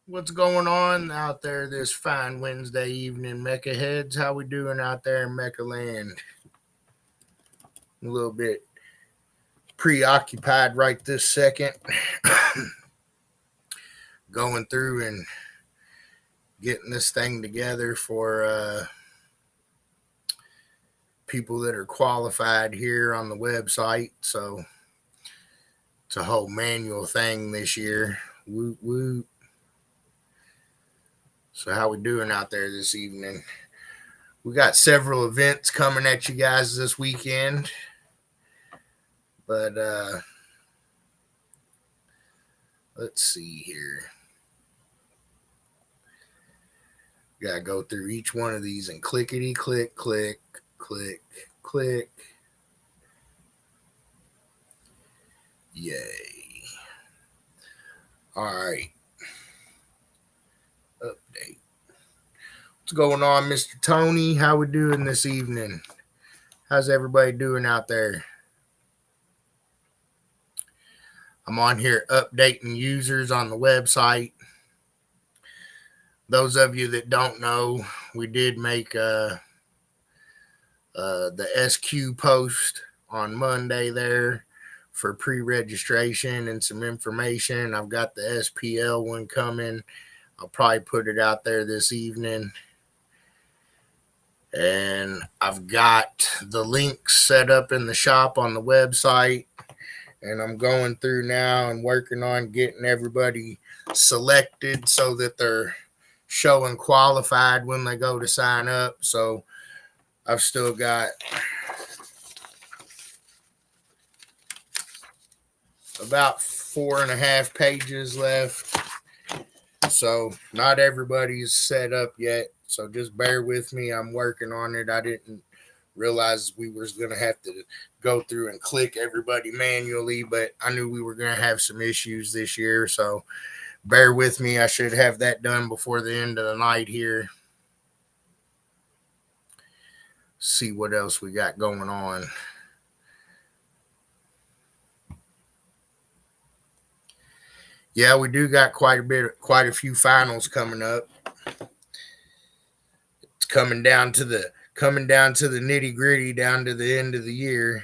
What's going on out there this fine Wednesday evening, Mecca heads? How we doing out there in Mecca land? A little bit preoccupied right this second, going through and getting this thing together for people that are qualified here on the website. So it's a whole manual thing this year. Woot woot. So how we doing out there this evening? We got several events coming at you guys this weekend, but let's see here. Gotta go through each one of these and clickety click, click, click, click. Yay. All right. Update. What's going on, Mr. Tony? How we doing this evening? How's everybody doing out there? I'm on here updating users on the website. Those of you that don't know, we did make the SQ post on Monday there for pre-registration and some information. I've got the SPL one coming. I'll probably put it out there this evening. And I've got the links set up in the shop on the website. And I'm going through now and working on getting everybody selected so that they're showing qualified when they go to sign up. So I've still got about 4.5 pages left. So not everybody's set up yet. So just bear with me. I'm working on it. I didn't realize we were going to have to go through and click everybody manually, but I knew we were going to have some issues this year. So bear with me. I should have that done before the end of the night here. See what else we got going on. Yeah, we do got quite a few finals coming up. It's coming down to the nitty gritty, down to the end of the year.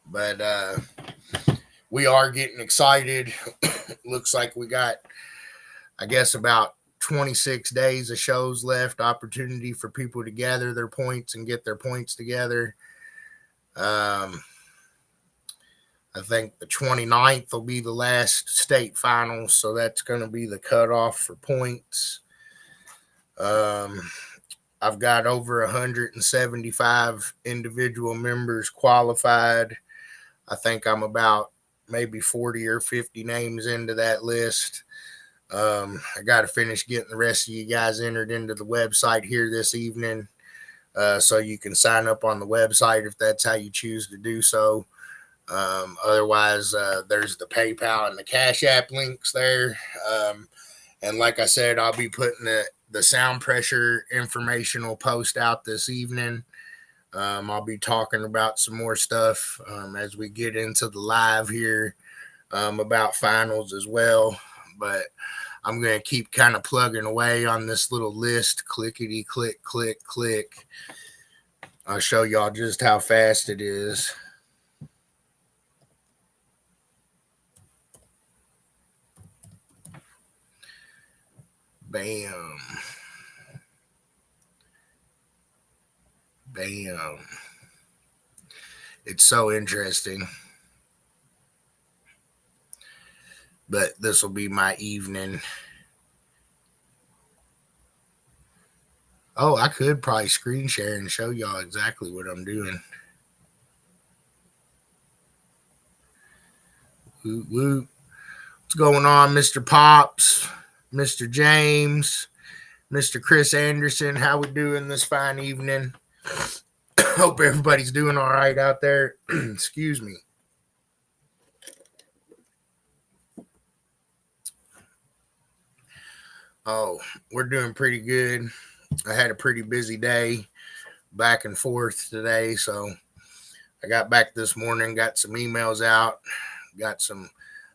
But we are getting excited. Looks like we got, I guess, about 26 days of shows left. Opportunity for people to gather their points and get their points together. I think the 29th will be the last state finals, so that's going to be the cutoff for points. I've got over 175 individual members qualified. I think I'm about maybe 40 or 50 names into that list. I got to finish getting the rest of you guys entered into the website here this evening, so you can sign up on the website if that's how you choose to do so. Otherwise, there's the PayPal and the Cash App links there. And like I said, I'll be putting the sound pressure informational post out this evening. I'll be talking about some more stuff as we get into the live here about finals as well. But I'm going to keep kind of plugging away on this little list. Clickety, click, click, click. I'll show y'all just how fast it is. Bam. Bam. It's so interesting. But this will be my evening. Oh, I could probably screen share and show y'all exactly what I'm doing. Woot woot. What's going on, Mr. Pops, Mr. James, Mr. Chris Anderson? How we doing this fine evening? Hope everybody's doing all right out there. Excuse me. Oh, we're doing pretty good. I had a pretty busy day back and forth today, so I got back this morning, got some emails out, got some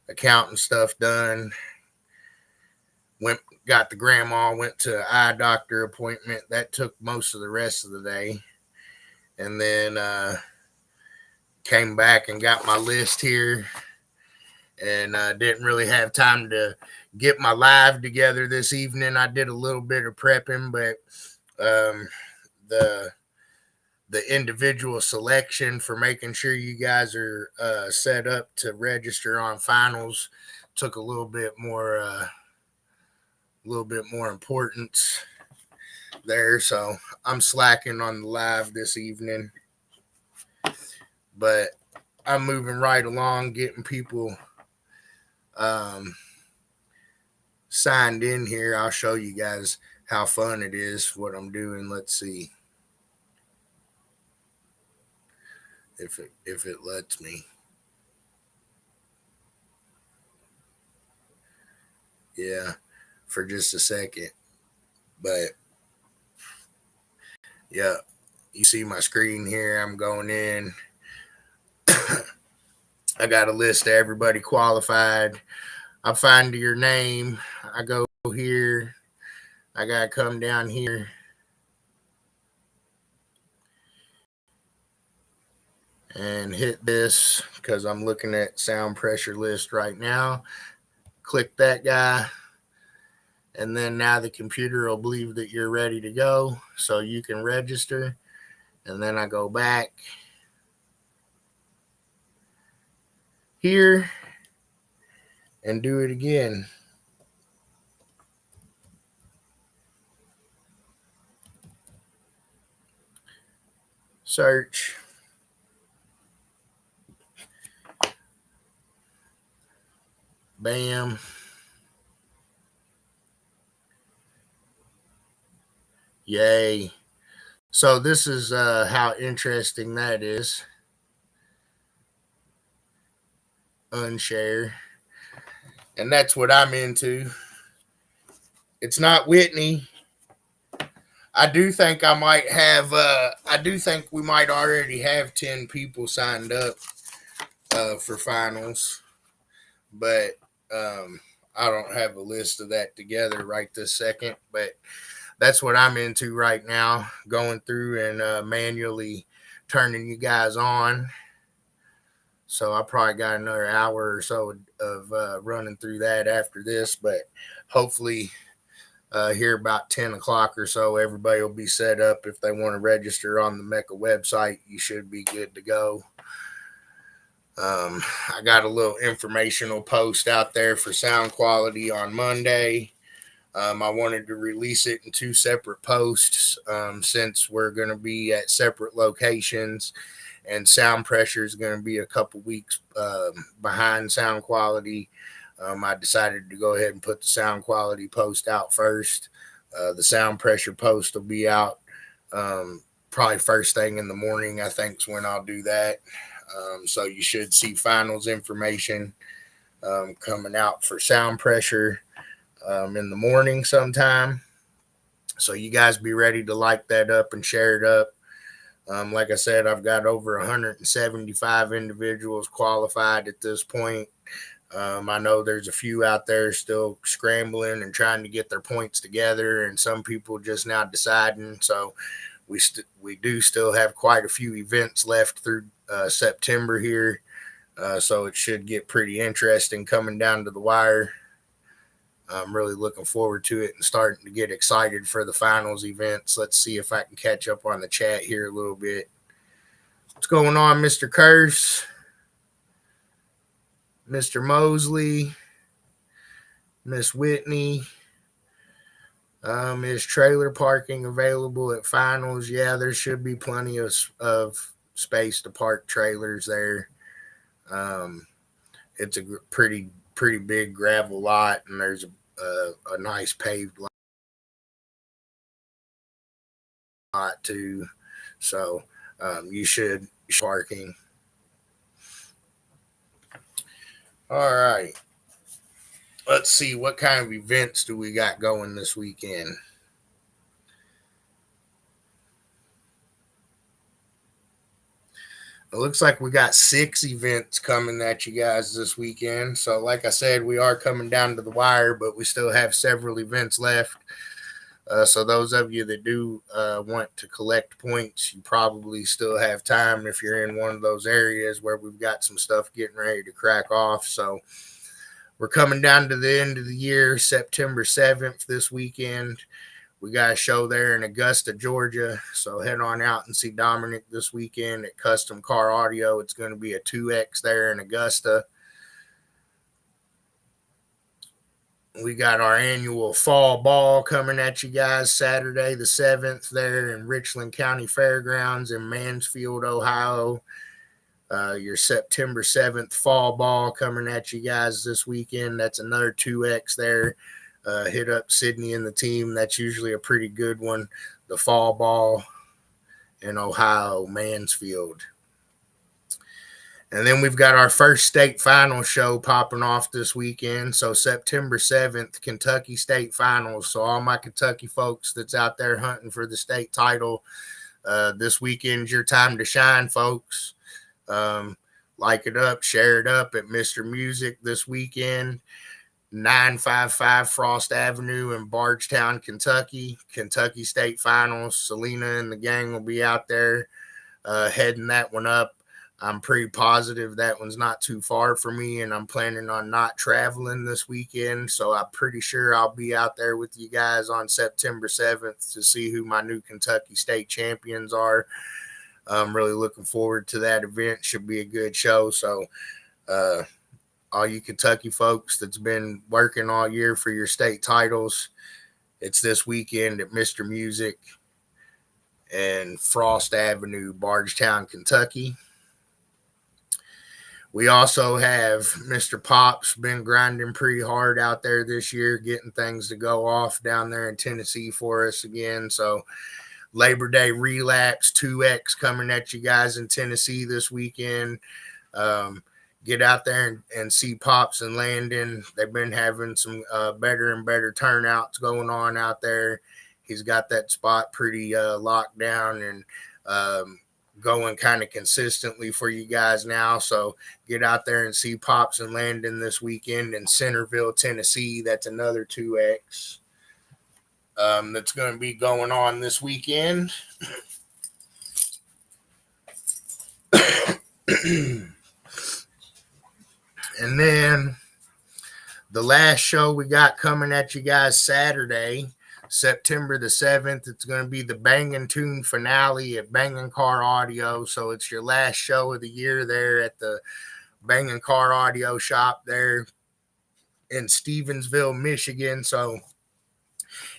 accounting stuff done. Got the grandma, went to an eye doctor appointment. That took most of the rest of the day. And then came back and got my list here. And didn't really have time to get my live together this evening. I did a little bit of prepping, but the individual selection for making sure you guys are set up to register on finals took a little bit more importance there. So I'm slacking on the live this evening, but I'm moving right along, getting people signed in here. I'll show you guys how fun it is, what I'm doing. Let's see if it lets me. Yeah, for just a second. But yeah, you see my screen here. I'm going in. I got a list of everybody qualified. I find your name. I go here. I got to come down here. And hit this because I'm looking at sound pressure list right now. Click that guy. And then now the computer will believe that you're ready to go so you can register. And then I go back here and do it again. Search. Bam. Yay. So this is how interesting that is. Unshare. And that's what I'm into. It's not Whitney. I do think we might already have 10 people signed up for finals. But I don't have a list of that together right this second. But that's what I'm into right now, going through and manually turning you guys on. So I probably got another hour or so of running through that after this. But hopefully here about 10 o'clock or so, everybody will be set up. If they want to register on the MECA website, you should be good to go. I got a little informational post out there for sound quality on Monday. I wanted to release it in 2 separate posts since we're going to be at separate locations and sound pressure is going to be a couple weeks behind sound quality. I decided to go ahead and put the sound quality post out first. The sound pressure post will be out probably first thing in the morning, I think is when I'll do that. So you should see finals information coming out for sound pressure in the morning sometime. So you guys be ready to like that up and share it up. Like I said, I've got over 175 individuals qualified at this point. I know there's a few out there still scrambling and trying to get their points together, and some people just now deciding. So we do still have quite a few events left through September here. So it should get pretty interesting coming down to the wire. I'm really looking forward to it and starting to get excited for the finals events. Let's see if I can catch up on the chat here a little bit. What's going on, Mr. Curse? Mr. Mosley? Miss Whitney? Is trailer parking available at finals? Yeah, there should be plenty of space to park trailers there. It's a pretty big gravel lot, and there's a nice paved lot too. So you should parking. All right. Let's see, what kind of events do we got going this weekend? It looks like we got 6 events coming at you guys this weekend. So, like I said, we are coming down to the wire, but we still have several events left. So, those of you that do want to collect points, you probably still have time if you're in one of those areas where we've got some stuff getting ready to crack off. So, we're coming down to the end of the year, September 7th this weekend. We got a show there in Augusta, Georgia. So head on out and see Dominic this weekend at Custom Car Audio. It's going to be a 2X there in Augusta. We got our annual fall ball coming at you guys Saturday the 7th there in Richland County Fairgrounds in Mansfield, Ohio. Your September 7th fall ball coming at you guys this weekend. That's another 2X there. Hit up Sydney and the team. That's usually a pretty good one. The fall ball in Ohio, Mansfield. And then we've got our first state final show popping off this weekend. So September 7th, Kentucky State Finals. So all my Kentucky folks that's out there hunting for the state title, this weekend's your time to shine, folks. Like it up, share it up at Mr. Music this weekend. 955 Frost Avenue in Bardstown, Kentucky. Kentucky State Finals. Selena and the gang will be out there heading that one up. I'm pretty positive that one's not too far for me, and I'm planning on not traveling this weekend. So I'm pretty sure I'll be out there with you guys on September 7th to see who my new Kentucky State champions are. I'm really looking forward to that event. Should be a good show. So, all you Kentucky folks that's been working all year for your state titles, it's this weekend at Mr. Music and Frost Avenue, Bardstown, Kentucky. We also have Mr. Pop's been grinding pretty hard out there this year, getting things to go off down there in Tennessee for us again. So Labor Day Relapse 2X coming at you guys in Tennessee this weekend. Get out there and see Pops and Landon. They've been having some better and better turnouts going on out there. He's got that spot pretty locked down and going kind of consistently for you guys now. So get out there and see Pops and Landon this weekend in Centerville, Tennessee. That's another 2X that's going to be going on this weekend. And then the last show we got coming at you guys Saturday, September the 7th, it's going to be the Bangin' Tune finale at Bangin' Car Audio. So it's your last show of the year there at the Bangin' Car Audio shop there in Stevensville, Michigan. So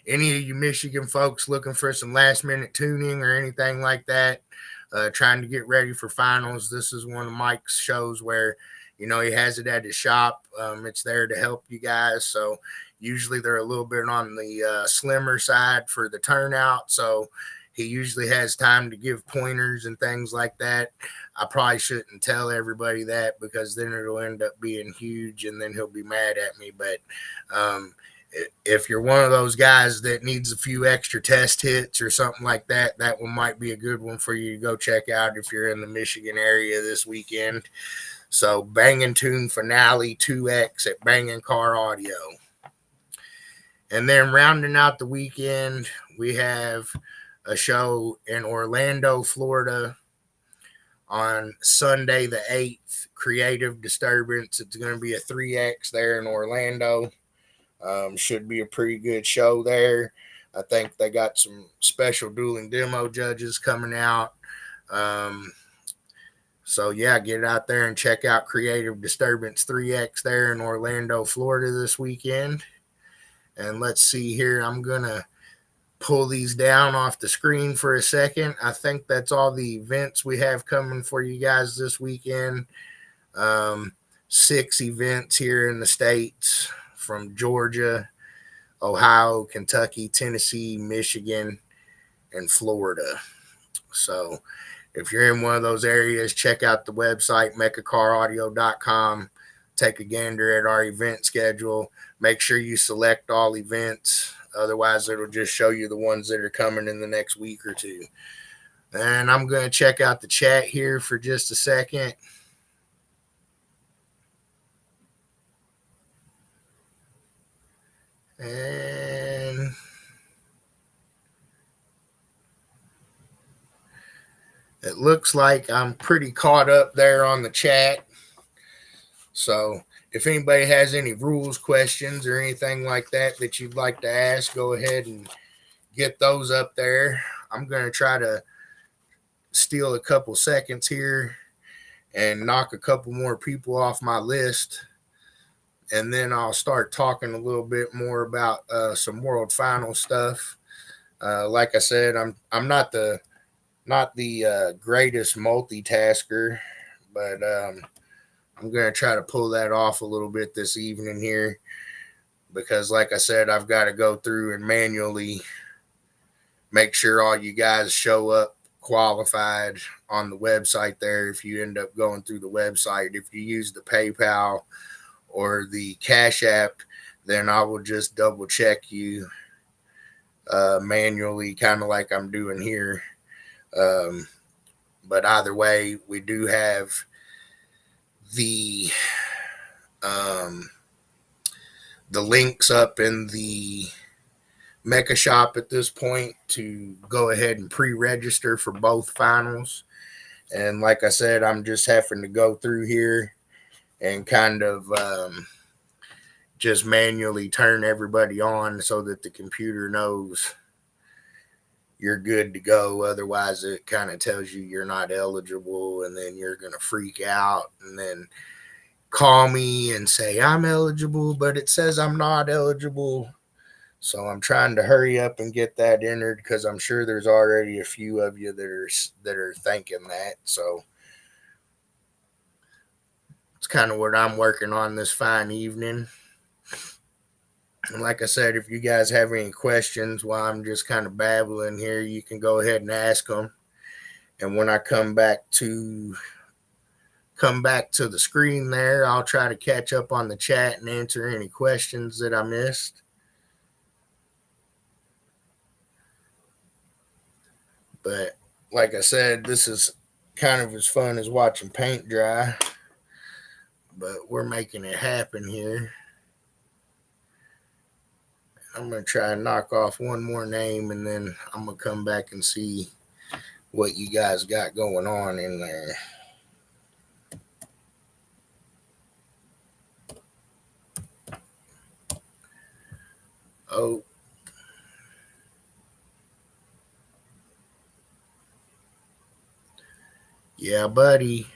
any of you Michigan folks looking for some last minute tuning or anything like that, trying to get ready for finals, this is one of Mike's shows where, you know, he has it at his shop. It's there to help you guys. So usually they're a little bit on the slimmer side for the turnout. So he usually has time to give pointers and things like that. I probably shouldn't tell everybody that because then it'll end up being huge and then he'll be mad at me. But if you're one of those guys that needs a few extra test hits or something like that, that one might be a good one for you to go check out if you're in the Michigan area this weekend. So Bangin' Tune finale 2X at Bangin' Car Audio. And then rounding out the weekend, we have a show in Orlando, Florida on Sunday the 8th, Creative Disturbance. It's going to be a 3X there in Orlando. Should be a pretty good show there. I think they got some special dueling demo judges coming out. So, yeah, get out there and check out Creative Disturbance 3X there in Orlando, Florida this weekend. And let's see here. I'm going to pull these down off the screen for a second. I think that's all the events we have coming for you guys this weekend. 6 events here in the States from Georgia, Ohio, Kentucky, Tennessee, Michigan, and Florida. So if you're in one of those areas, check out the website, mecacaraudio.com. Take a gander at our event schedule. Make sure you select all events. Otherwise, it'll just show you the ones that are coming in the next week or two. And I'm going to check out the chat here for just a second. And it looks like I'm pretty caught up there on the chat. So if anybody has any rules questions or anything like that that you'd like to ask, go ahead and get those up there. I'm going to try to steal a couple seconds here and knock a couple more people off my list. And then I'll start talking a little bit more about some world final stuff. Like I said, I'm not the greatest multitasker, but I'm going to try to pull that off a little bit this evening here because, like I said, I've got to go through and manually make sure all you guys show up qualified on the website there. If you end up going through the website, if you use the PayPal or the Cash App, then I will just double check you manually, kind of like I'm doing here. But either way, we do have the links up in the MECA shop at this point to go ahead and pre-register for both finals. And like I said, I'm just having to go through here and kind of just manually turn everybody on so that the computer knows you're good to go. Otherwise, it kind of tells you you're not eligible, and then you're going to freak out and then call me and say I'm eligible, but it says I'm not eligible. So I'm trying to hurry up and get that entered because I'm sure there's already a few of you that are thinking that. So it's kind of what I'm working on this fine evening. And like I said, if you guys have any questions while I'm just kind of babbling here, you can go ahead and ask them. And when I come back to the screen there, I'll try to catch up on the chat and answer any questions that I missed. But like I said, this is kind of as fun as watching paint dry. But we're making it happen here. I'm going to try and knock off one more name, and then I'm going to come back and see what you guys got going on in there. Oh. Yeah, buddy.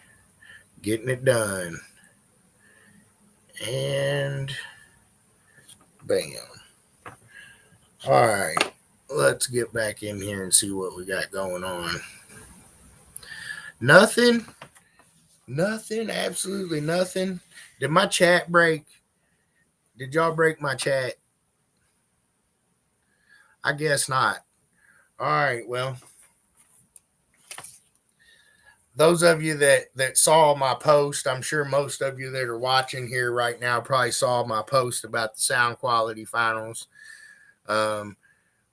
Getting it done. And bam. All right. Let's get back in here and see what we got going on. Nothing. Absolutely nothing. Did my chat break? Did y'all break my chat? I guess not. All right. Well, those of you that saw my post, I'm sure most of you that are watching here right now probably saw my post about the sound quality finals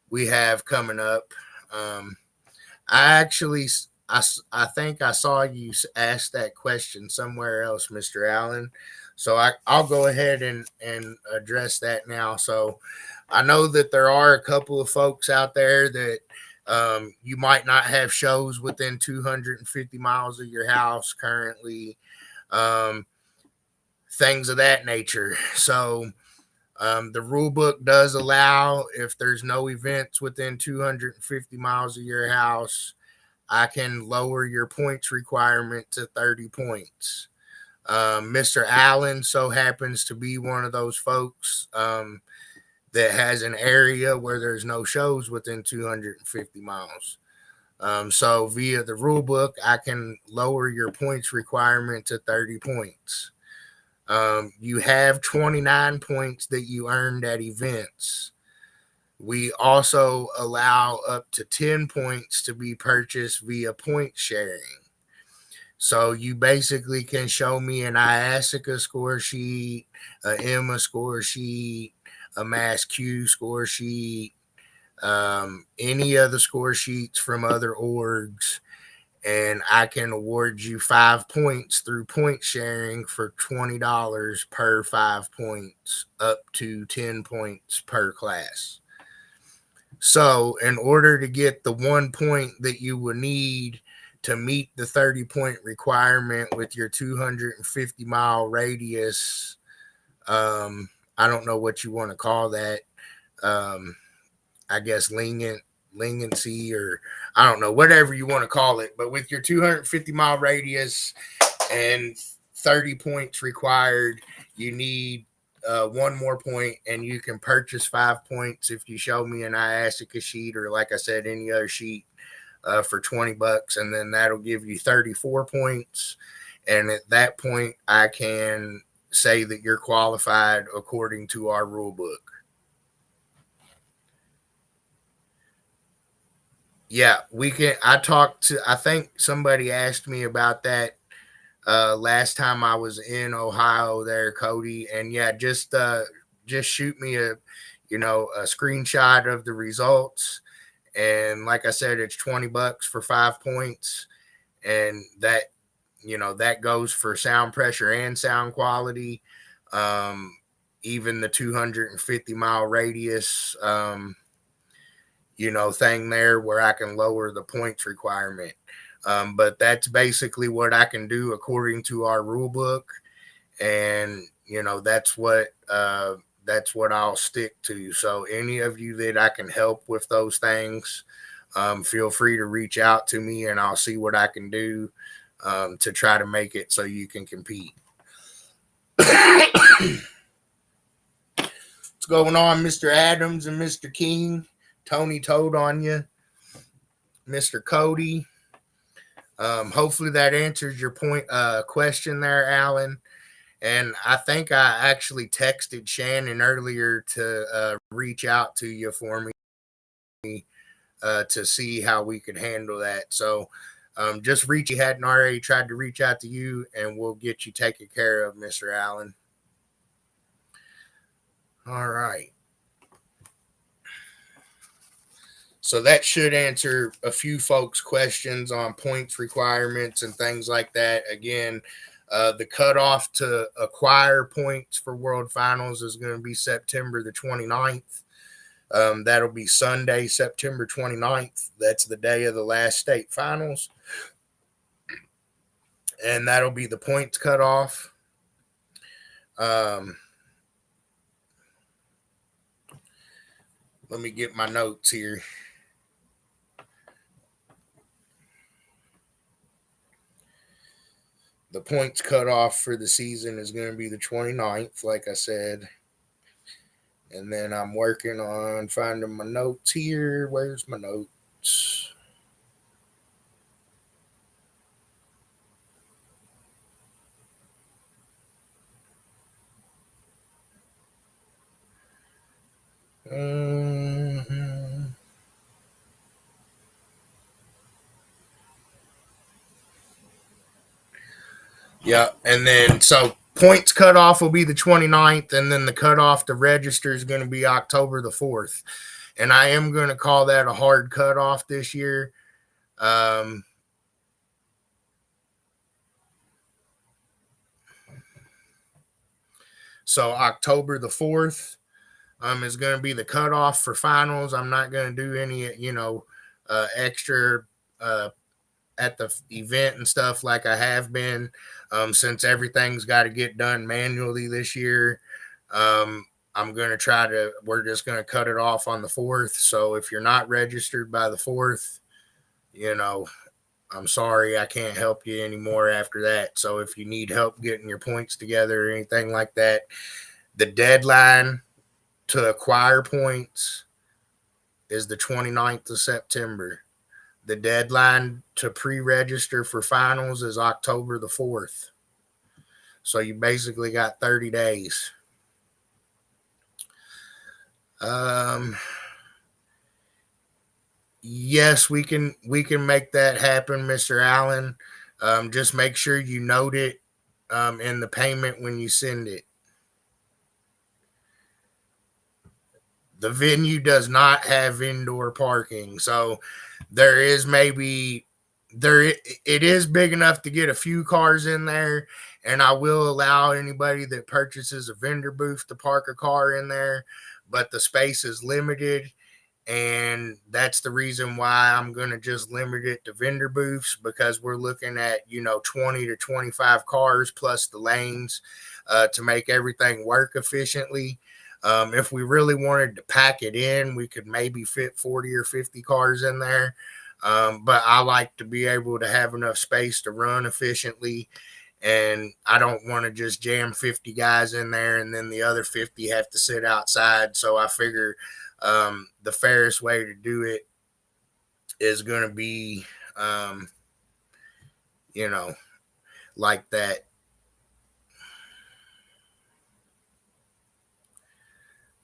we have coming up. I think I saw you ask that question somewhere else, Mr. Allen. So I'll go ahead and address that now. So I know that there are a couple of folks out there that you might not have shows within 250 miles of your house currently, things of that nature. So the rule book does allow, if there's no events within 250 miles of your house, I can lower your points requirement to 30 points. Mr. Allen so happens to be one of those folks that has an area where there's no shows within 250 miles. So via the rule book, I can lower your points requirement to 30 points. You have 29 points that you earned at events. We also allow up to 10 points to be purchased via point sharing. So you basically can show me an IASICA score sheet, a EMA score sheet, a MassQ score sheet, any of the score sheets from other orgs, and I can award you 5 points through point sharing for $20 per 5 points, up to 10 points per class. So, in order to get the 1 point that you will need to meet the 30-point requirement with your 250-mile radius, I don't know what you want to call that. Um, I guess leniency, or I don't know, whatever you want to call it. But with your 250-mile radius and 30 points required, you need 1 more point, and you can purchase 5 points if you show me an IASICA sheet, or like I said, any other sheet for $20, and then that'll give you 34 points. And at that point, I can say that you're qualified according to our rule book. Yeah, we can. I think somebody asked me about that last time I was in Ohio there, Cody. And yeah, just shoot me a screenshot of the results. And like I said, it's $20 for 5 points. And that goes for sound pressure and sound quality. Even the 250-mile radius, thing there where I can lower the points requirement. But that's basically what I can do according to our rule book, and that's what I'll stick to. So any of you that I can help with those things, feel free to reach out to me, and I'll see what I can do to try to make it so you can compete. What's going on, Mr. Adams and Mr. King? Tony told on you, Mr. Cody. Hopefully that answers your question there, Alan. And I think I actually texted Shannon earlier to reach out to you for me to see how we could handle that. So just reach. He hadn't already tried to reach out to you, and we'll get you taken care of, Mr. Allen. All right. So that should answer a few folks' questions on points requirements and things like that. Again, the cutoff to acquire points for World Finals is going to be September the 29th. That'll be Sunday, September 29th. That's the day of the last state finals. And that'll be the points cutoff. Let me get my notes here. The points cutoff for the season is going to be the 29th, like I said. And then I'm working on finding my notes here. Where's my notes? Yeah, and then so points cutoff will be the 29th, and then the cutoff to register is going to be October the 4th. And I am going to call that a hard cutoff this year. So October the 4th is going to be the cutoff for finals. I'm not going to do any, extra at the event and stuff like I have been, since everything's got to get done manually this year. I'm going to we're just going to cut it off on the 4th. So if you're not registered by the 4th, I'm sorry, I can't help you anymore after that. So if you need help getting your points together or anything like that, the deadline to acquire points is the 29th of September. The deadline to pre-register for finals is October the 4th. So you basically got 30 days. Yes, we can make that happen, Mr. Allen. Just make sure you note it in the payment when you send it. The venue does not have indoor parking, so there is maybe there it is big enough to get a few cars in there, and I will allow anybody that purchases a vendor booth to park a car in there, but the space is limited, and that's the reason why I'm going to just limit it to vendor booths, because we're looking at 20 to 25 cars plus the lanes to make everything work efficiently. If we really wanted to pack it in, we could maybe fit 40 or 50 cars in there. But I like to be able to have enough space to run efficiently, and I don't want to just jam 50 guys in there and then the other 50 have to sit outside. So I figure the fairest way to do it is going to be, um, you know, like that.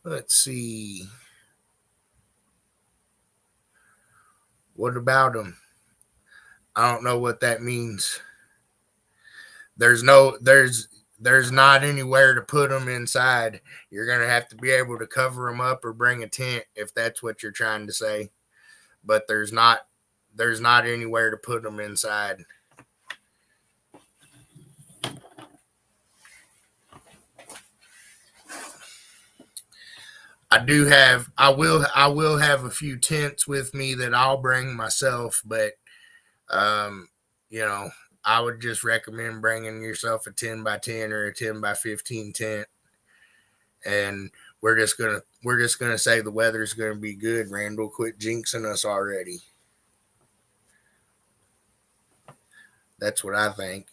Let's see. What about them? I don't know what that means. There's not anywhere to put them inside. You're gonna have to be able to cover them up or bring a tent if that's what you're trying to say. But there's not anywhere to put them inside. I will have a few tents with me that I'll bring myself, but um, you know, I would just recommend bringing yourself a 10 by 10 or a 10 by 15 tent, and we're just gonna say the weather's gonna be good. Randall, quit jinxing us already. That's what I think.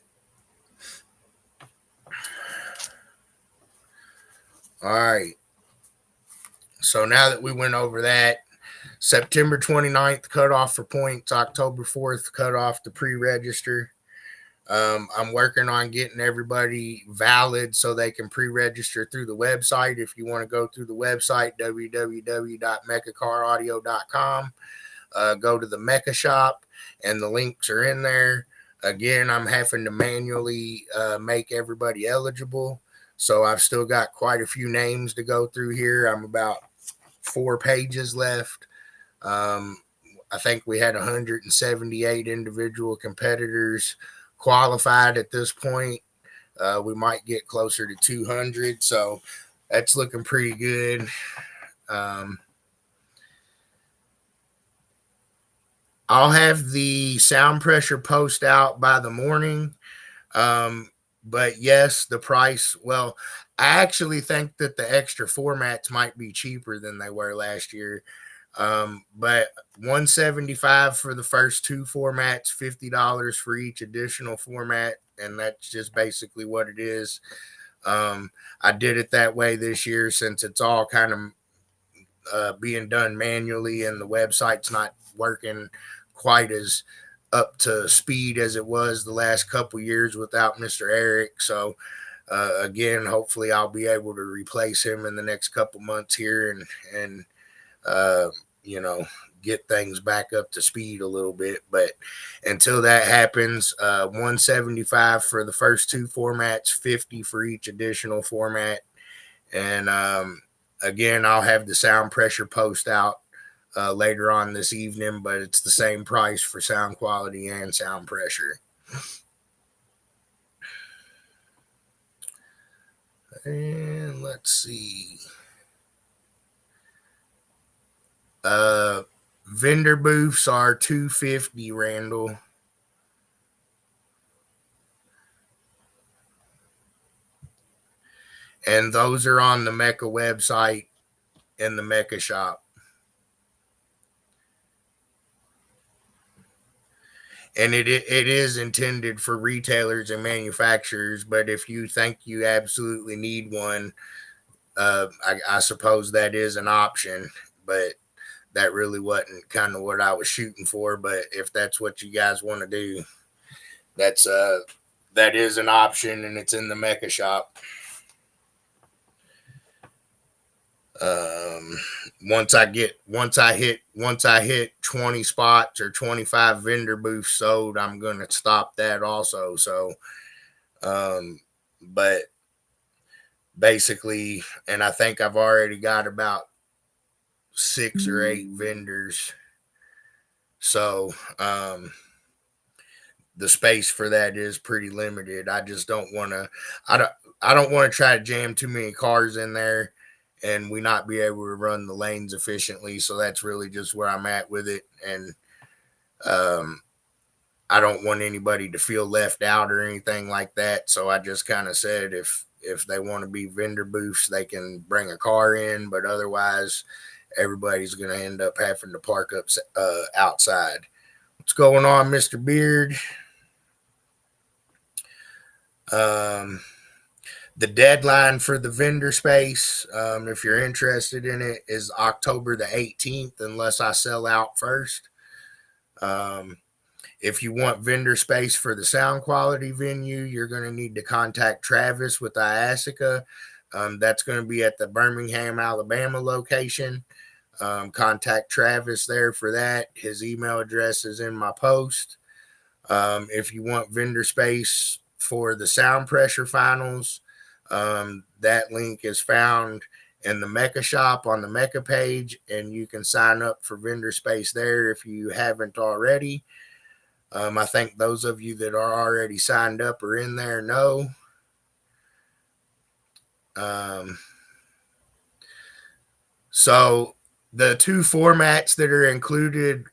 All right. So now that we went over that, September 29th cutoff for points, October 4th cutoff to pre-register. I'm working on getting everybody valid so they can pre-register through the website. If you want to go through the website, www.mecacaraudio.com, go to the MECA shop, and the links are in there. Again, I'm having to manually make everybody eligible. So I've still got quite a few names to go through here. I'm about 4 pages left. Um, I think we had 178 individual competitors qualified at this point. We might get closer to 200, so that's looking pretty good. Um, I'll have the sound pressure post out by the morning. But yes, the price, well, I actually think that the extra formats might be cheaper than they were last year. But 175 for the first two formats, $50 for each additional format, and that's just basically what it is. I did it that way this year since it's all kind of being done manually and the website's not working quite as up to speed as it was the last couple years without Mr. Eric. So again, hopefully I'll be able to replace him in the next couple months here and uh, you know, get things back up to speed a little bit. But until that happens, 175 for the first two formats, 50 for each additional format. And again, I'll have the sound pressure post out later on this evening, but it's the same price for sound quality and sound pressure. And let's see. Vendor booths are $250, Randall. And those are on the MECA website and the MECA shop. And it is intended for retailers and manufacturers, but if you think you absolutely need one, I suppose that is an option, but that really wasn't kind of what I was shooting for. But if that's what you guys want to do, that's that is an option, and it's in the MECA shop. Um, once I hit 20 spots or 25 vendor booths sold, I'm gonna stop that also. So, but basically, and I think I've already got about 6 or 8 vendors. So the space for that is pretty limited. I just don't want to. I don't want to try to jam too many cars in there, and we not be able to run the lanes efficiently. So that's really just where I'm at with it, and I don't want anybody to feel left out or anything like that. So I just kind of said if they want to be vendor booths, they can bring a car in, but otherwise, everybody's going to end up having to park up outside. What's going on, Mr. Beard? The deadline for the vendor space, if you're interested in it, is October the 18th, unless I sell out first. If you want vendor space for the sound quality venue, you're going to need to contact Travis with IASICA. That's going to be at the Birmingham, Alabama location. Contact Travis there for that. His email address is in my post. If you want vendor space for the sound pressure finals, that link is found in the MECA shop on the MECA page, and you can sign up for vendor space there if you haven't already. I think those of you that are already signed up or in there know. So the 2 formats that are included.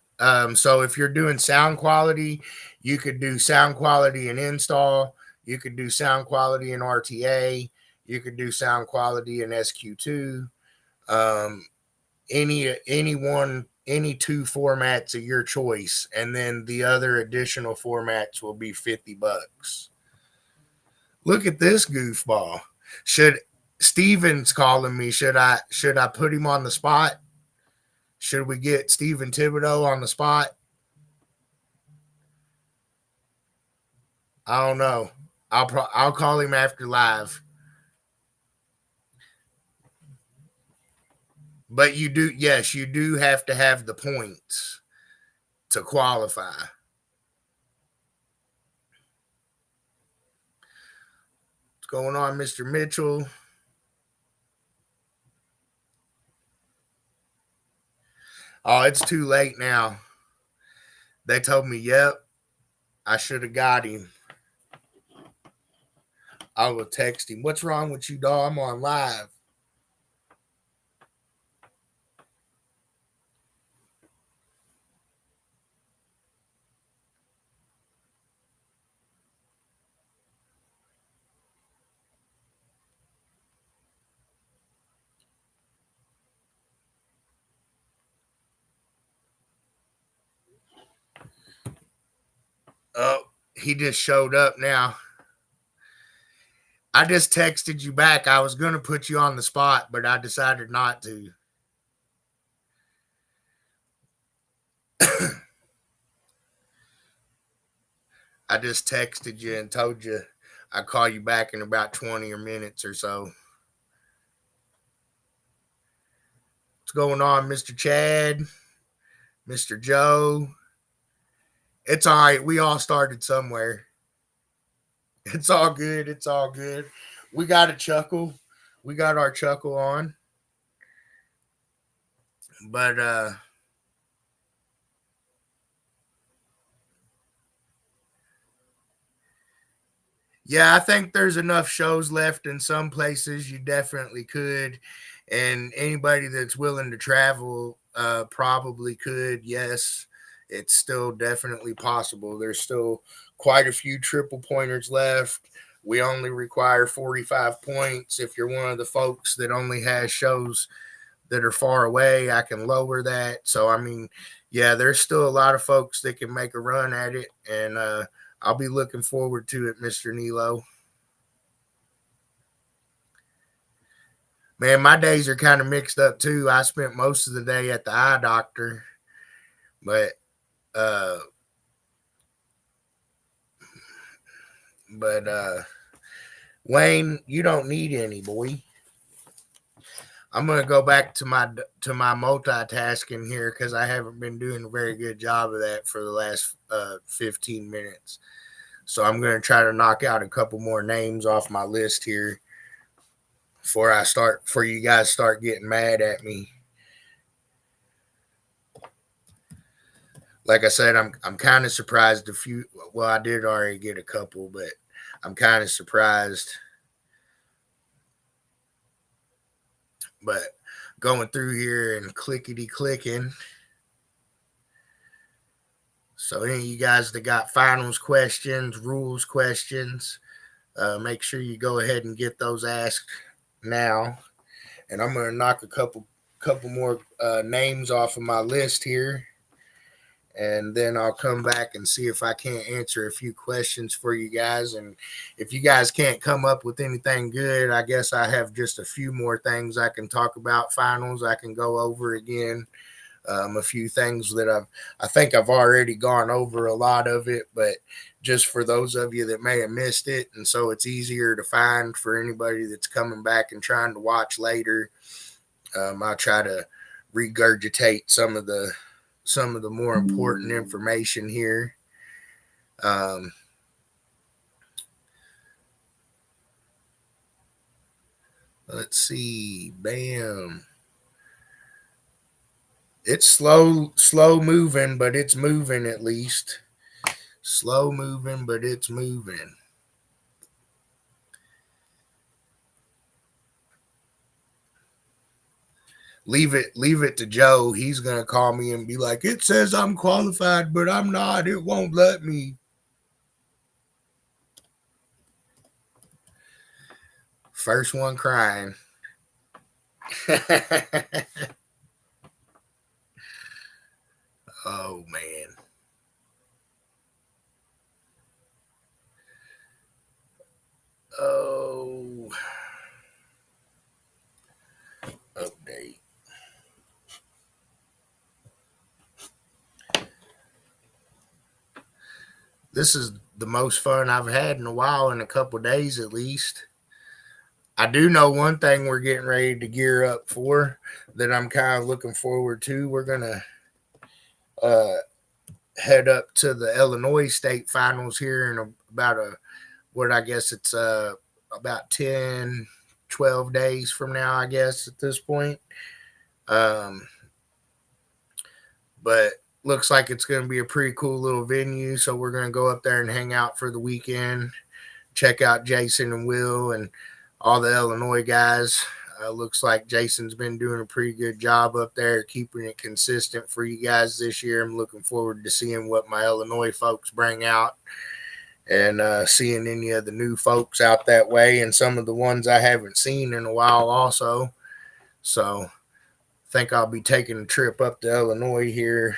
So if you're doing sound quality, you could do sound quality and install. You could do sound quality in RTA. You could do sound quality in SQ2. Any 2 formats of your choice, and then the other additional formats will be $50. Look at this goofball. Steven's calling me? Should I put him on the spot? Should we get Steven Thibodeau on the spot? I don't know. I'll call him after live. But you do have to have the points to qualify. What's going on, Mr. Mitchell? Oh, it's too late now. They told me, yep, I should have got him. I will text him. What's wrong with you, dog? I'm on live. Oh, he just showed up now. I just texted you back. I was going to put you on the spot, but I decided not to. I just texted you and told you I'd call you back in about 20 minutes or so. What's going on, Mr. Chad? Mr. Joe? It's all right. We all started somewhere. It's all good. It's all good. We got a chuckle. We got our chuckle on. But yeah, I think there's enough shows left in some places. You definitely could. And anybody that's willing to travel probably could. Yes, it's still definitely possible. There's still quite a few triple pointers left. We only require 45 points. If you're one of the folks that only has shows that are far away, I can lower that. So, I mean, yeah, there's still a lot of folks that can make a run at it. And I'll be looking forward to it, Mr. Nilo. Man, my days are kind of mixed up too. I spent most of the day at the eye doctor, but Wayne, you don't need any, boy. I'm gonna go back to my multitasking here because I haven't been doing a very good job of that for the last 15 minutes. So I'm gonna try to knock out a couple more names off my list here before you guys start getting mad at me. like I said, I'm kind of surprised a few. Well, I did already get a couple, but I'm kind of surprised. But going through here and clickety clicking. So any of you guys that got finals questions, rules questions, make sure you go ahead and get those asked now. And I'm gonna knock a couple more names off of my list here, and then I'll come back and see if I can't answer a few questions for you guys. And if you guys can't come up with anything good, I guess I have just a few more things I can talk about. Finals I can go over again. A few things that I think I've already gone over a lot of it, but just for those of you that may have missed it, and so it's easier to find for anybody that's coming back and trying to watch later, I'll try to regurgitate some of the more important information here. Let's see. Bam. It's slow moving, but it's moving at least. Slow moving, but it's moving. Leave it to Joe. He's gonna call me and be like, "It says I'm qualified, but I'm not. It won't let me." First one crying. Oh man. Oh. Update. This is the most fun I've had in a while, in a couple days at least. I do know one thing we're getting ready to gear up for that I'm kind of looking forward to. We're gonna head up to the Illinois state finals here in about what I guess it's about 10, 12 days from now, I guess, at this point. But looks like it's going to be a pretty cool little venue. So we're going to go up there and hang out for the weekend, check out Jason and Will and all the Illinois guys. Looks like Jason's been doing a pretty good job up there, keeping it consistent for you guys this year. I'm looking forward to seeing what my Illinois folks bring out, and seeing any of the new folks out that way, and some of the ones I haven't seen in a while also. So I think I'll be taking a trip up to Illinois here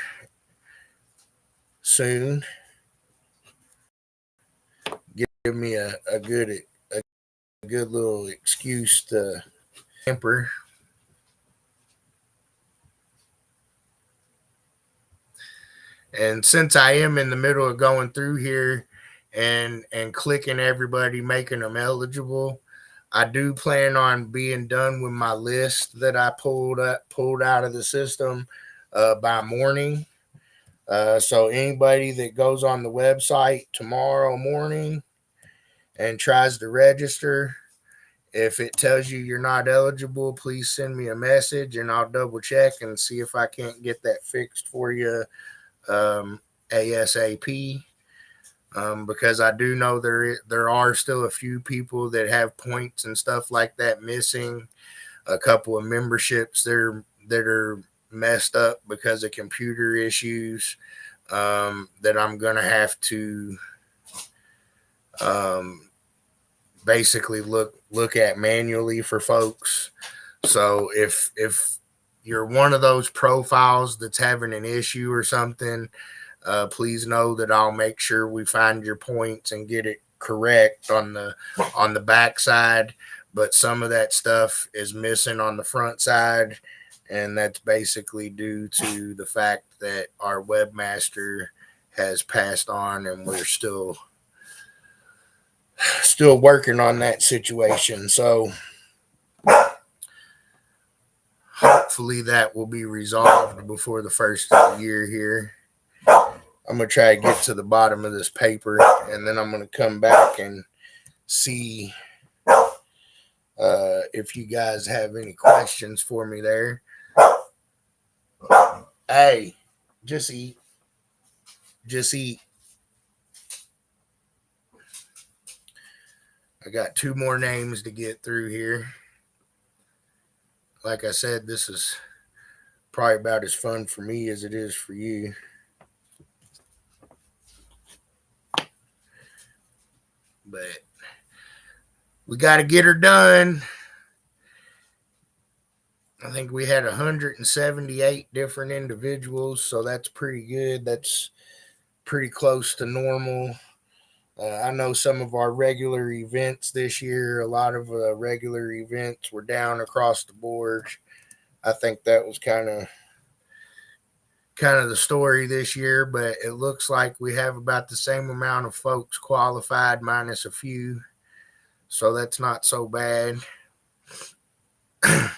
soon. Give me a good little excuse to temper. And since I am in the middle of going through here and clicking everybody, making them eligible, I do plan on being done with my list that I pulled out of the system by morning. So anybody that goes on the website tomorrow morning and tries to register, if it tells you you're not eligible, please send me a message and I'll double check and see if I can't get that fixed for you ASAP. Because I do know there are still a few people that have points and stuff like that missing. A couple of memberships that are messed up because of computer issues, that I'm gonna have to basically look at manually for folks. So if you're one of those profiles that's having an issue or something, please know that I'll make sure we find your points and get it correct on the back side. But some of that stuff is missing on the front side, and that's basically due to the fact that our webmaster has passed on, and we're still working on that situation. So hopefully that will be resolved before the first of the year here. I'm going to try to get to the bottom of this paper, and then I'm going to come back and see if you guys have any questions for me there. Hey, just eat. just eat. I got two more names to get through here. Like I said, this is probably about as fun for me as it is for you. But we got to get her done. I think we had 178 different individuals, so that's pretty good. That's pretty close to normal. I know some of our regular events this year, a lot of regular events were down across the board. I think that was kind of the story this year, but it looks like we have about the same amount of folks qualified minus a few. So that's not so bad. I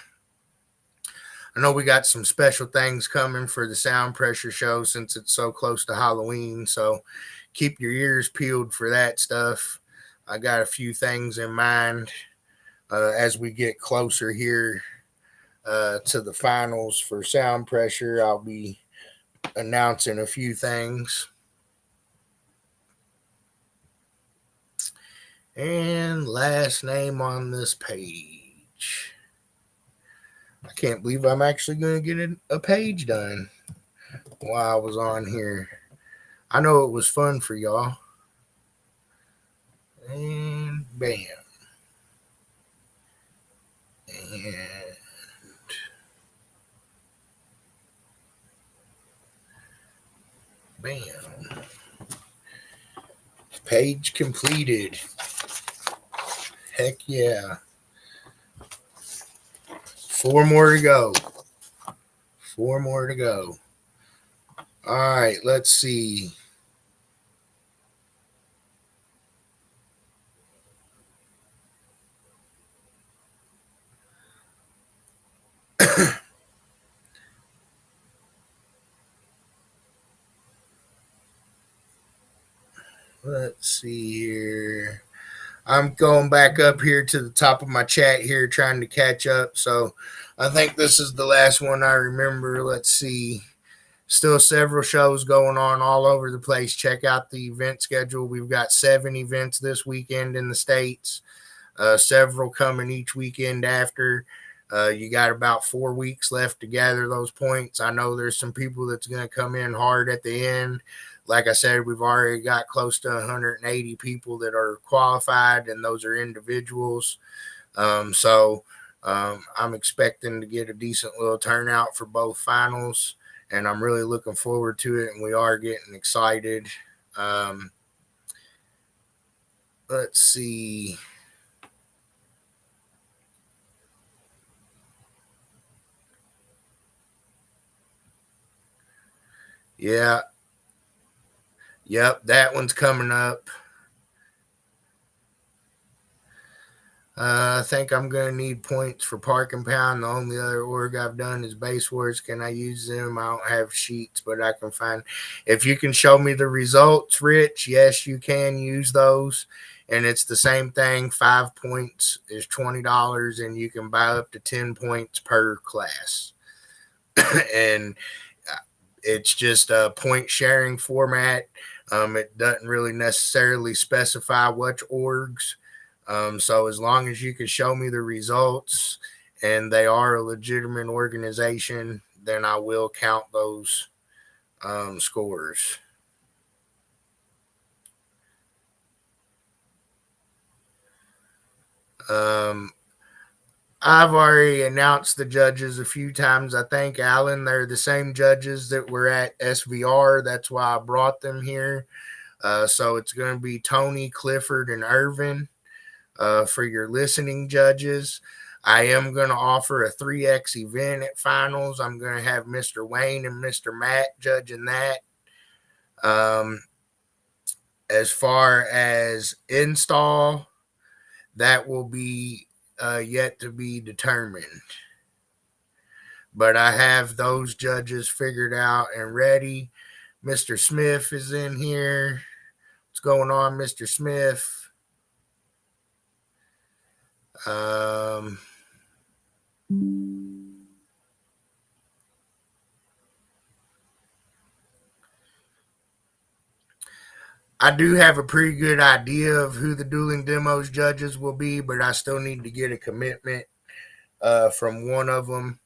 know we got some special things coming for the Sound Pressure show since it's so close to Halloween. So keep your ears peeled for that stuff. I got a few things in mind as we get closer here to the finals for Sound Pressure. I'll be announcing a few things. And last name on this page. I can't believe I'm actually going to get a page done while I was on here. I know it was fun for y'all. And bam. And bam. Page completed. Heck yeah. 4 more to go. 4 more to go. All right, let's see. Let's see here. I'm going back up here to the top of my chat here trying to catch up. So I think this is the last one I remember. Let's see. Still several shows going on all over the place. Check out the event schedule. We've got 7 events this weekend in the States, several coming each weekend after. You got about 4 weeks left to gather those points. I know there's some people that's going to come in hard at the end. Like I said, we've already got close to 180 people that are qualified, and those are individuals. So I'm expecting to get a decent little turnout for both finals, and I'm really looking forward to it, and we are getting excited. Let's see. Yeah. Yep, that one's coming up. I think I'm going to need points for Park and Pound. The only other org I've done is Base Wars. Can I use them? I don't have sheets, but I can find. If you can show me the results, Rich, yes, you can use those. And it's the same thing. 5 points is $20, and you can buy up to 10 points per class. And it's just a point sharing format. It doesn't really necessarily specify which orgs. So as long as you can show me the results and they are a legitimate organization, then I will count those scores. I've already announced the judges a few times. I think, Alan, they're the same judges that were at SVR. That's why I brought them here. So it's going to be Tony, Clifford, and Irvin for your listening judges. I am going to offer a 3X event at finals. I'm going to have Mr. Wayne and Mr. Matt judging that. As far as install, that will be yet to be determined. But I have those judges figured out and ready. Mr. Smith is in here. What's going on, Mr. Smith? I do have a pretty good idea of who the dueling demos judges will be, but I still need to get a commitment from one of them.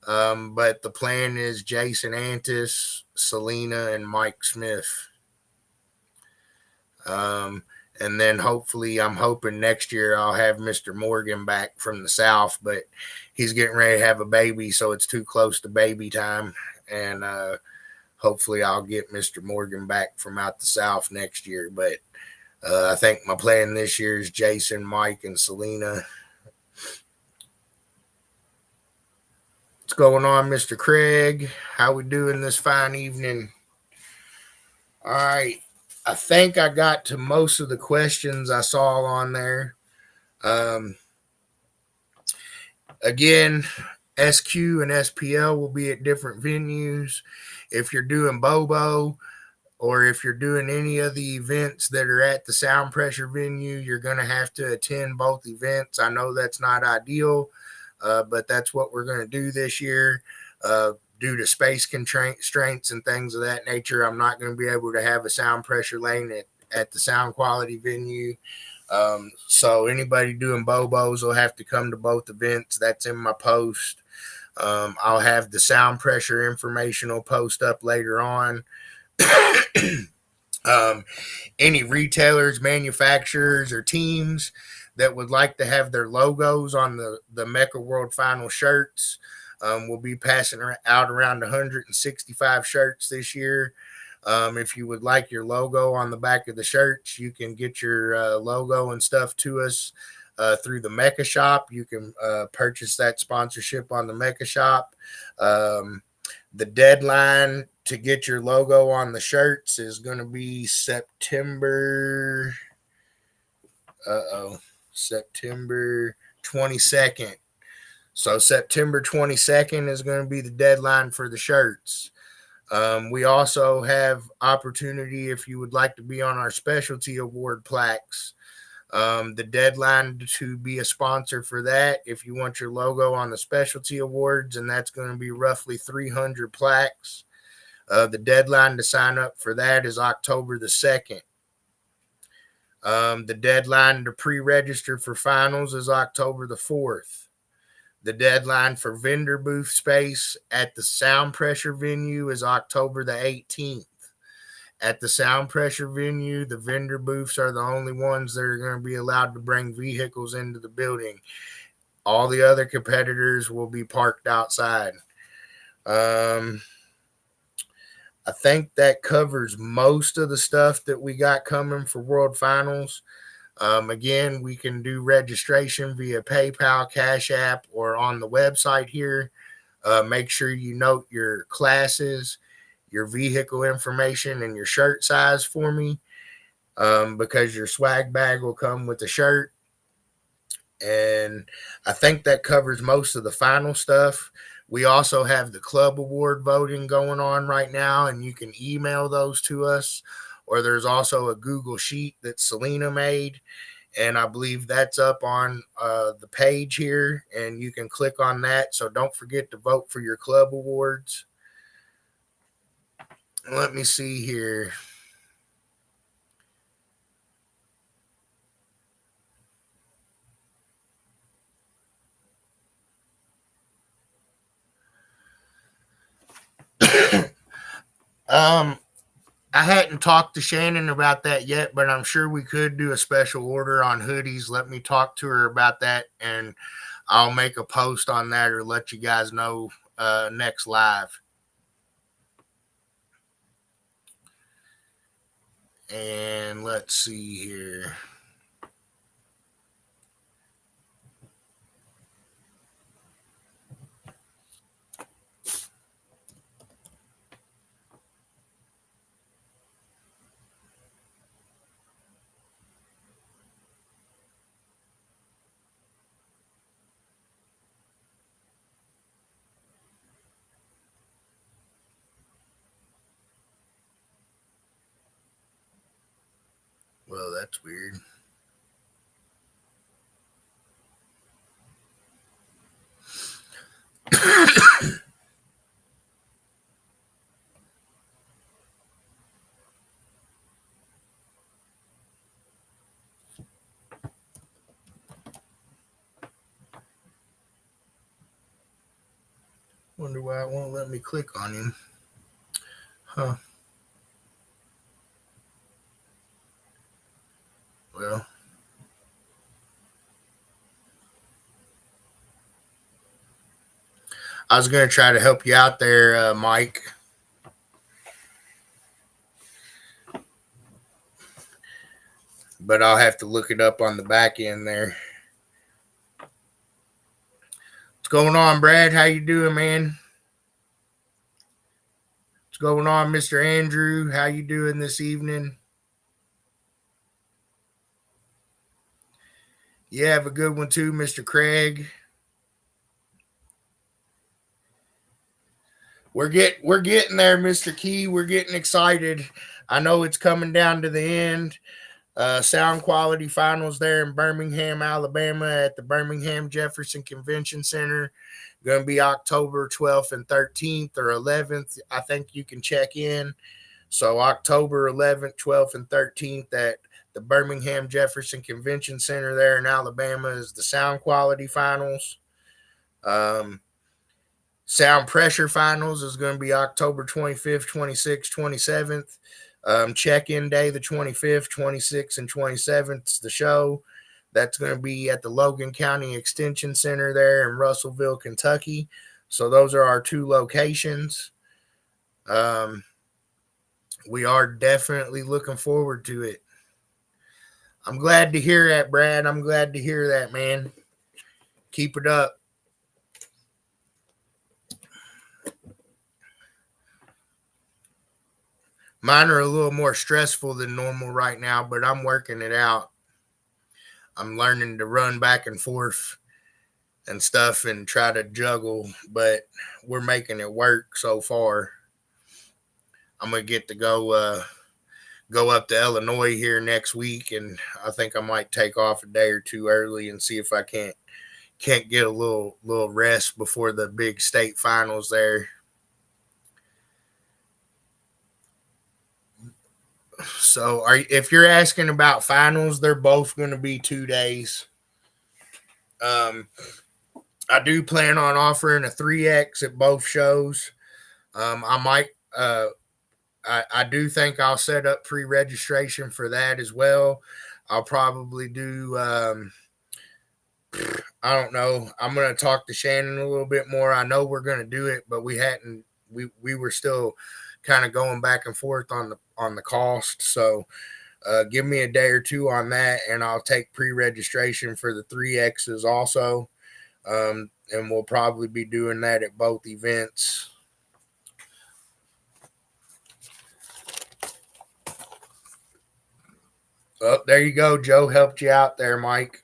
But the plan is Jason Antis, Selena, and Mike Smith. And then hopefully, I'm hoping next year I'll have Mr. Morgan back from the South, but he's getting ready to have a baby, so it's too close to baby time. And hopefully, I'll get Mr. Morgan back from out the South next year. But I think my plan this year is Jason, Mike, and Selena. What's going on, Mr. Craig? How we doing this fine evening? All right. I think I got to most of the questions I saw on there. Again, SQ and SPL will be at different venues. If you're doing Bobo or if you're doing any of the events that are at the Sound Pressure venue, you're going to have to attend both events. I know that's not ideal, but that's what we're going to do this year. Due to space constraints and things of that nature, I'm not going to be able to have a Sound Pressure lane at the Sound Quality venue. So anybody doing Bobos will have to come to both events. That's in my post. I'll have the Sound Pressure informational post up later on. Any retailers, manufacturers, or teams that would like to have their logos on the MECA World Final shirts, we'll be passing out around 165 shirts this year. If you would like your logo on the back of the shirts, you can get your logo and stuff to us through the MECA shop. You can purchase that sponsorship on the MECA shop. The deadline to get your logo on the shirts is going to be September 22nd. So September 22nd is going to be the deadline for the shirts. We also have opportunity if you would like to be on our specialty award plaques. The deadline to be a sponsor for that, if you want your logo on the specialty awards, and that's going to be roughly 300 plaques. The deadline to sign up for that is October the 2nd. The deadline to pre-register for finals is October the 4th. The deadline for vendor booth space at the Sound Pressure venue is October the 18th. At the Sound Pressure venue, the vendor booths are the only ones that are going to be allowed to bring vehicles into the building. All the other competitors will be parked outside. I think that covers most of the stuff that we got coming for World Finals. Again, we can do registration via PayPal, Cash App, or on the website here. Make sure you note your classes, your vehicle information, and your shirt size for me, because your swag bag will come with the shirt. And I think that covers most of the final stuff. We also have the club award voting going on right now, and you can email those to us. Or there's also a Google sheet that Selena made, and I believe that's up on the page here, and you can click on that. So don't forget to vote for your club awards. Let me see here. I hadn't talked to Shannon about that yet, but I'm sure we could do a special order on hoodies. Let me talk to her about that, and I'll make a post on that or let you guys know next live. And let's see here. Well, that's weird. Wonder why it won't let me click on him. Huh. Well, I was going to try to help you out there, Mike. But I'll have to look it up on the back end there. What's going on, Brad? How you doing, man? What's going on, Mr. Andrew? How you doing this evening? You have a good one too, Mr. Craig. We're getting there, Mr. Key. We're getting excited. I know it's coming down to the end. Sound quality finals there in Birmingham, Alabama at the Birmingham Jefferson Convention Center. Going to be October 12th and 13th or 11th. I think you can check in. So October 11th, 12th, and 13th at the Birmingham Jefferson Convention Center there in Alabama is the sound quality finals. Sound pressure finals is going to be October 25th, 26th, 27th. Check-in day the 25th, 26th, and 27th is the show. That's going to be at the Logan County Extension Center there in Russellville, Kentucky. So those are our two locations. We are definitely looking forward to it. I'm glad to hear that, Brad. I'm glad to hear that, man. Keep it up. Mine are a little more stressful than normal right now, but I'm working it out. I'm learning to run back and forth and stuff and try to juggle, but we're making it work so far. I'm going to get to go up to Illinois here next week, and I think I might take off a day or two early and see if I can't get a little rest before the big state finals there. So if you're asking about finals, they're both going to be 2 days. I do plan on offering a 3X at both shows. I might, I do think I'll set up pre-registration for that as well. I'll probably do, I don't know. I'm going to talk to Shannon a little bit more. I know we're going to do it, but we were still kind of going back and forth on the cost. So give me a day or two on that, and I'll take pre-registration for the 3Xs also. And we'll probably be doing that at both events. Oh, there you go. Joe helped you out there, Mike.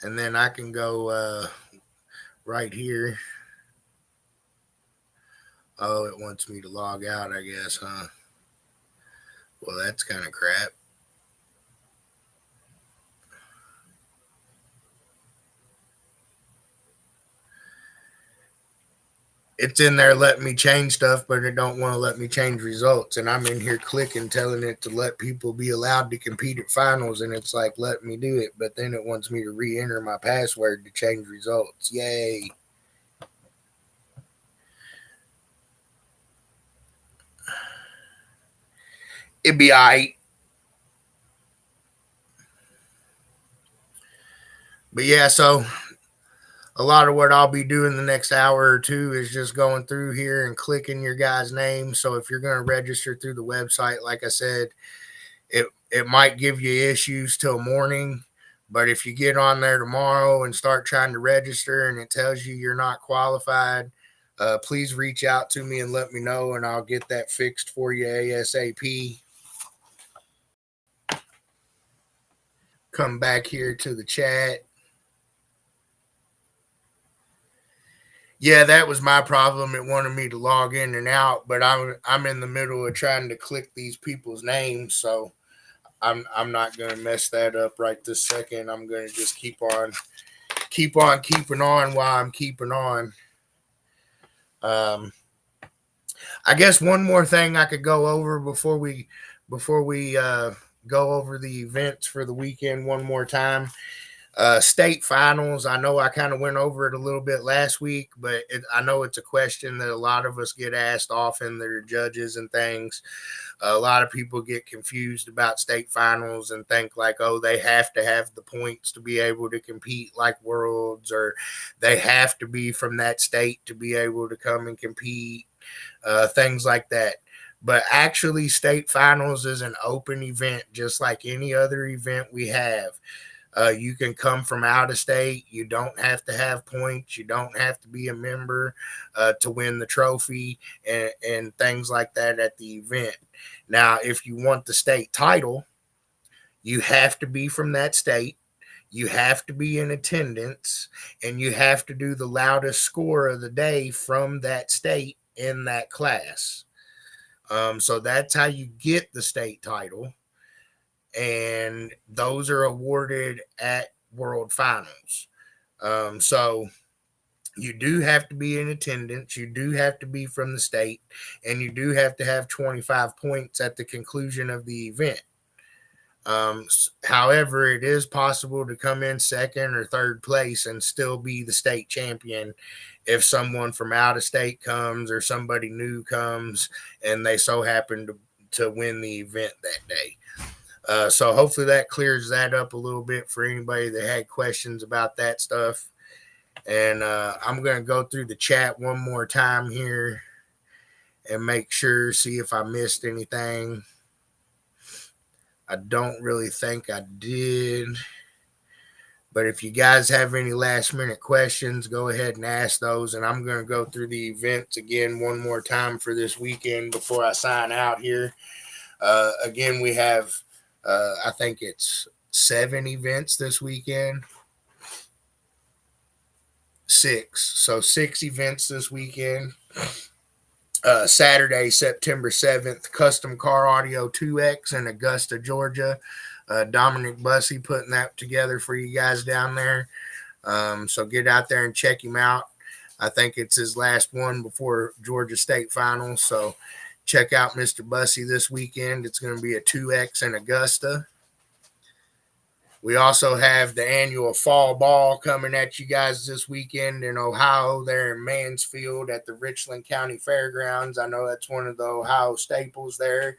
And then I can go right here. Oh, it wants me to log out, I guess, huh? Well, that's kind of crap. It's in there letting me change stuff, but it don't want to let me change results. And I'm in here clicking, telling it to let people be allowed to compete at finals, and it's like, let me do it. But then it wants me to re-enter my password to change results. Yay. It'd be all right. But yeah, so a lot of what I'll be doing the next hour or two is just going through here and clicking your guys' names. So if you're going to register through the website, like I said, it might give you issues till morning. But if you get on there tomorrow and start trying to register and it tells you you're not qualified, please reach out to me and let me know, and I'll get that fixed for you ASAP. Come back here to the chat. Yeah, that was my problem. It wanted me to log in and out, but I'm in the middle of trying to click these people's names, so I'm not going to mess that up right this second. I'm going to just keep on keeping on while I'm keeping on. I guess one more thing I could go over before we go over the events for the weekend one more time. State finals. I know I kind of went over it a little bit last week, but I know it's a question that a lot of us get asked often that are judges and things. A lot of people get confused about state finals and think like, oh, they have to have the points to be able to compete like worlds, or they have to be from that state to be able to come and compete, things like that. But actually, state finals is an open event, just like any other event we have. You can come from out of state. You don't have to have points. You don't have to be a member to win the trophy and things like that at the event. Now, if you want the state title, you have to be from that state. You have to be in attendance, and you have to do the loudest score of the day from that state in that class. So that's how you get the state title, and those are awarded at World Finals. So you do have to be in attendance, you do have to be from the state, and you do have to have 25 points at the conclusion of the event. However, it is possible to come in second or third place and still be the state champion if someone from out of state comes or somebody new comes and they so happen to win the event that day. So hopefully that clears that up a little bit for anybody that had questions about that stuff. And I'm going to go through the chat one more time here and make sure, see if I missed anything. I don't really think I did. But if you guys have any last minute questions, go ahead and ask those. And I'm going to go through the events again one more time for this weekend before I sign out here. Again, we have, I think it's 7 events this weekend. 6. So 6 events this weekend. Saturday, September 7th, Custom Car Audio 2X in Augusta, Georgia. Dominic Bussey putting that together for you guys down there. So get out there and check him out. I think it's his last one before Georgia State Finals. So check out Mr. Bussey this weekend. It's going to be a 2X in Augusta. We also have the annual fall ball coming at you guys this weekend in Ohio, there in Mansfield at the Richland County Fairgrounds. I know that's one of the Ohio staples there.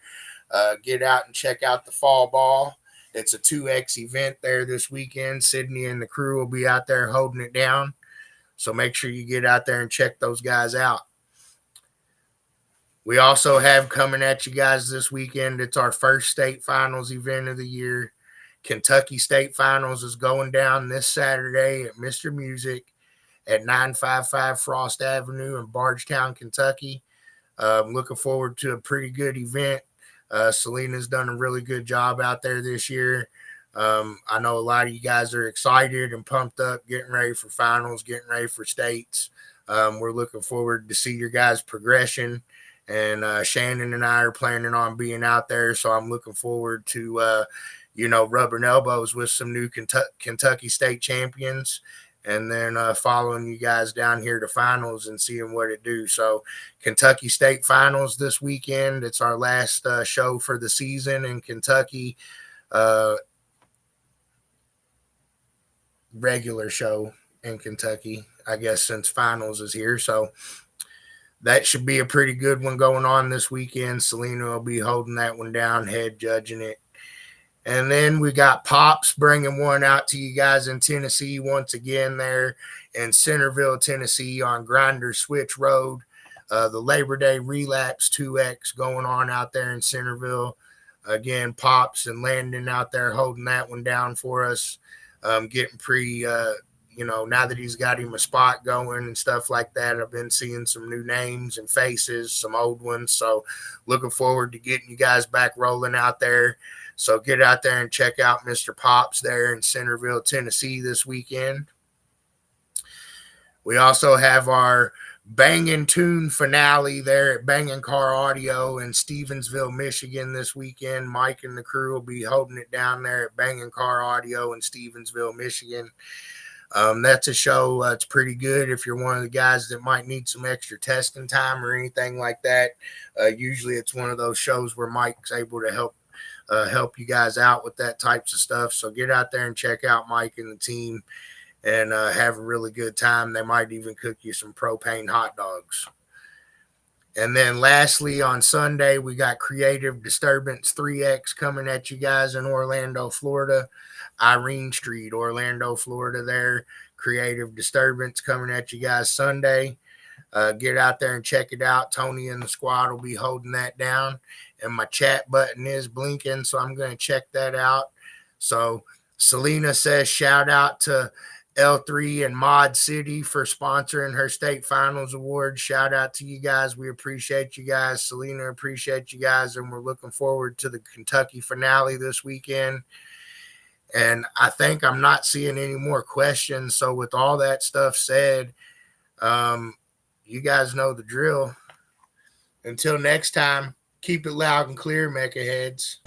Get out and check out the fall ball. It's a 2X event there this weekend. Sydney and the crew will be out there holding it down. So make sure you get out there and check those guys out. We also have coming at you guys this weekend, it's our first state finals event of the year. Kentucky State Finals is going down this Saturday at Mr. Music at 955 Frost Avenue in Bardstown, Kentucky. I'm looking forward to a pretty good event. Selena's done a really good job out there this year. I know a lot of you guys are excited and pumped up, getting ready for finals, getting ready for states. We're looking forward to see your guys' progression. And Shannon and I are planning on being out there, so I'm looking forward to rubbing elbows with some new Kentucky State champions, and then following you guys down here to finals and seeing what it do. So Kentucky State Finals this weekend. It's our last show for the season in Kentucky. Regular show in Kentucky, I guess, since finals is here. So that should be a pretty good one going on this weekend. Selena will be holding that one down, head judging it. And then we got Pops bringing one out to you guys in Tennessee once again there in Centerville, Tennessee on Grinder Switch Road. The Labor Day Relapse 2X going on out there in Centerville. Again, Pops and Landon out there holding that one down for us. Getting now that he's got him a spot going and stuff like that, I've been seeing some new names and faces, some old ones. So looking forward to getting you guys back rolling out there. So get out there and check out Mr. Pops there in Centerville, Tennessee this weekend. We also have our Bangin' Tune finale there at Bangin' Car Audio in Stevensville, Michigan this weekend. Mike and the crew will be holding it down there at Bangin' Car Audio in Stevensville, Michigan. That's a show. It's pretty good if you're one of the guys that might need some extra testing time or anything like that. Usually it's one of those shows where Mike's able to help help you guys out with that types of stuff. So get out there and check out Mike and the team and have a really good time. They might even cook you some propane hot dogs. And then lastly, on Sunday, we got Creative Disturbance 3X coming at you guys in Orlando, Florida. Irene Street, Orlando, Florida there. Creative Disturbance coming at you guys Sunday. Get out there and check it out. Tony and the squad will be holding that down. And my chat button is blinking, so I'm going to check that out. So Selena says, shout out to L3 and Mod City for sponsoring her state finals award. Shout out to you guys. We appreciate you guys. Selena, appreciate you guys. And we're looking forward to the Kentucky finale this weekend. And I think I'm not seeing any more questions. So with all that stuff said, you guys know the drill. Until next time, keep it loud and clear, MECA heads.